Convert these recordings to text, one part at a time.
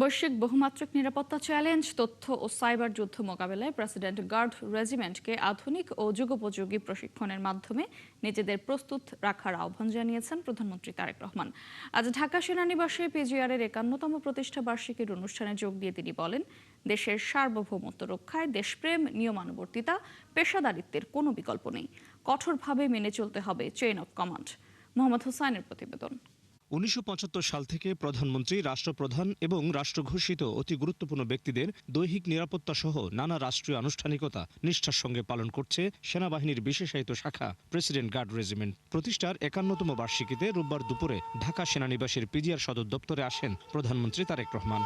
বৈশ্বিক বহুমাত্রিক নিরাপত্তা চ্যালেঞ্জ, তথ্য ও সাইবার যুদ্ধ মোকাবেলায় প্রেসিডেন্ট গার্ড রেজিমেন্টকে আধুনিক ও যুগোপযোগী প্রশিক্ষণের মাধ্যমে নিজেদের প্রস্তুত রাখার আহ্বান জানিয়েছেন প্রধানমন্ত্রী তারেক রহমান। আজ ঢাকা সেনানিবাসে পিজিআরের ৫১তম প্রতিষ্ঠা বার্ষিকীর অনুষ্ঠানে যোগ দিয়ে তিনি বলেন, দেশের সার্বভৌমত্ব রক্ষায় দেশপ্রেম, নিয়মানুবর্তিতা, পেশাদারিত্বের কোনো বিকল্প নেই। কঠোরভাবে মেনে চলতে হবে চেইন অব কমান্ড। মোহাম্মদ হুসাইনের প্রতিবেদন। ১৯৭৫ সাল থেকে প্রধানমন্ত্রী, রাষ্ট্রপ্রধান এবং রাষ্ট্রঘোষিত অতি গুরুত্বপূর্ণ ব্যক্তিদের দৈহিক নিরাপত্তা সহ নানা রাষ্ট্রীয় আনুষ্ঠানিকতা নিষ্ঠার সঙ্গে পালন করছে সেনাবাহিনীর বিশেষায়িত শাখা প্রেসিডেন্ট গার্ড রেজিমেন্ট। প্রতিষ্ঠার ৫১তম বার্ষিকীতে রোববার দুপুরে ঢাকা সেনানিবাসের পিজিআর সদর দপ্তরে আসেন প্রধানমন্ত্রী তারেক রহমান।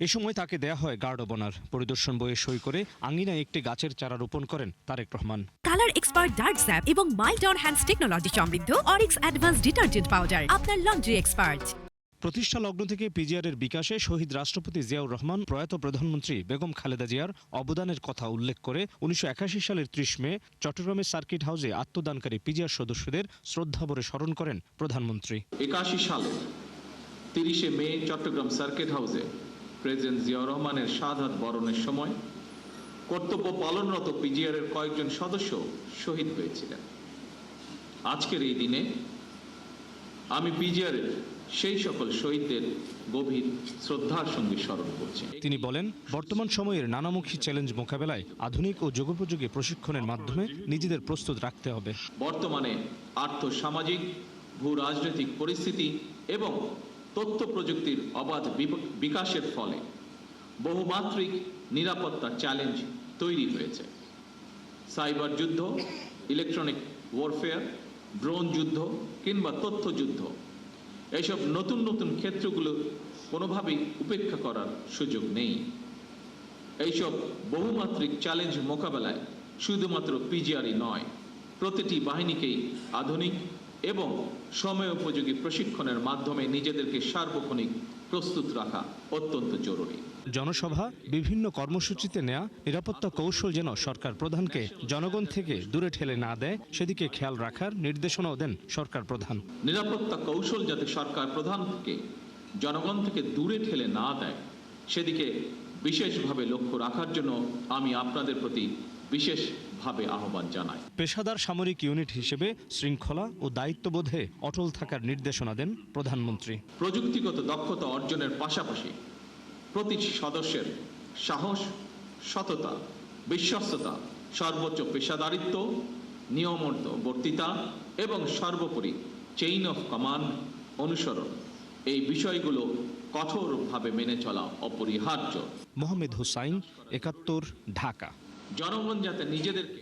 এ সময় তাকে দেয়া হয় গার্ড অব অনার। পরিদর্শন বইয়ে সই করে আঙিনায় একটি গাছের চারা রোপণ করেন Tarique Rahman. Colour expert dark sap এবং মাইল্ড অন হ্যান্ডস টেকনোলজি সমৃদ্ধ অরিক্স অ্যাডভান্স ডিটারজেন্ট পাউডার, আপনার লন্ড্রি এক্সপার্ট। প্রতিষ্ঠা লগ্ন থেকে পিজিআরের বিকাশে শহীদ রাষ্ট্রপতি জিয়াউর রহমান, প্রয়াত প্রধানমন্ত্রী বেগম খালেদা জিয়ার অবদানের কথা উল্লেখ করে ১৯৮১ সালের ৩০ মে চট্টগ্রামের সার্কিট হাউসে আত্মদানকারী পিজিআর সদস্যদের শ্রদ্ধাভরে স্মরণ করেন প্রধানমন্ত্রী। ৮১ সালে ৩০ মে চট্টগ্রাম সার্কিট হাউসে প্রেসিডেন্ট জিয়াউর রহমানের শাহাদাত বরণের সময় কর্তব্য পালনরত পিজিআরের কয়েকজন সদস্য শহীদ হয়েছিলেন। আজকের এই দিনে আমি পিজিআরের সেই সকল শহীদদের গভীর শ্রদ্ধার সঙ্গে স্মরণ করছি। তিনি বলেন, বর্তমান সময়ের নানামুখী চ্যালেঞ্জ মোকাবেলায় আধুনিক ও যুগোপযোগী প্রশিক্ষণের মাধ্যমে নিজেদের প্রস্তুত রাখতে হবে। বর্তমানে আর্থসামাজিক, ভূ রাজনৈতিক পরিস্থিতি এবং তথ্য প্রযুক্তির অবাধ বিকাশের ফলে বহুমাত্রিক নিরাপত্তা চ্যালেঞ্জ তৈরি হয়েছে। সাইবার যুদ্ধ, ইলেকট্রনিক ওয়ারফেয়ার, ড্রোন যুদ্ধ কিংবা তথ্য যুদ্ধ, এইসব নতুন নতুন ক্ষেত্রগুলো কোনোভাবেই উপেক্ষা করার সুযোগ নেই। এইসব বহুমাত্রিক চ্যালেঞ্জ মোকাবেলায় শুধুমাত্র পিজিআরই নয়, প্রতিটি বাহিনীকেই আধুনিক এবং সময়োপযোগী প্রশিক্ষণের মাধ্যমে নিজেদেরকে সার্বক্ষণিক প্রস্তুত রাখা অত্যন্ত জরুরি। জনসভা, বিভিন্ন কর্মসূচিতে নেয়া নিরাপত্তা কৌশল যেন সরকার প্রধানকে জনগণ থেকে দূরে ঠেলে না দেয়, সেদিকে খেয়াল রাখার নির্দেশনাও দেন সরকার প্রধান। নিরাপত্তা কৌশল যাতে সরকার প্রধানকে জনগণ থেকে দূরে ঠেলে না দেয়, সেদিকে বিশেষভাবে লক্ষ্য রাখার জন্য আমি আপনাদের প্রতি বিশেষভাবে আহ্বান জানাই। পেশাদার সামরিক ইউনিট হিসেবে শৃঙ্খলা ও দায়িত্ববোধে অটল থাকার নির্দেশনা দেন প্রধানমন্ত্রী। প্রযুক্তিগত দক্ষতা অর্জনের পাশাপাশি প্রতিটি সদস্যের সাহস, সততা, বিশ্বস্ততা, সর্বোচ্চ পেশাদারিত্ব, নিয়মানুবর্তিতা এবং সর্বোপরি চেইন অফ কমান্ড অনুসরণ, এই বিষয়গুলো কঠোরভাবে মেনে চলা অপরিহার্য। মোহাম্মদ হুসাইন, ৭১, ঢাকা। জনগণ যাতে নিজেদেরকে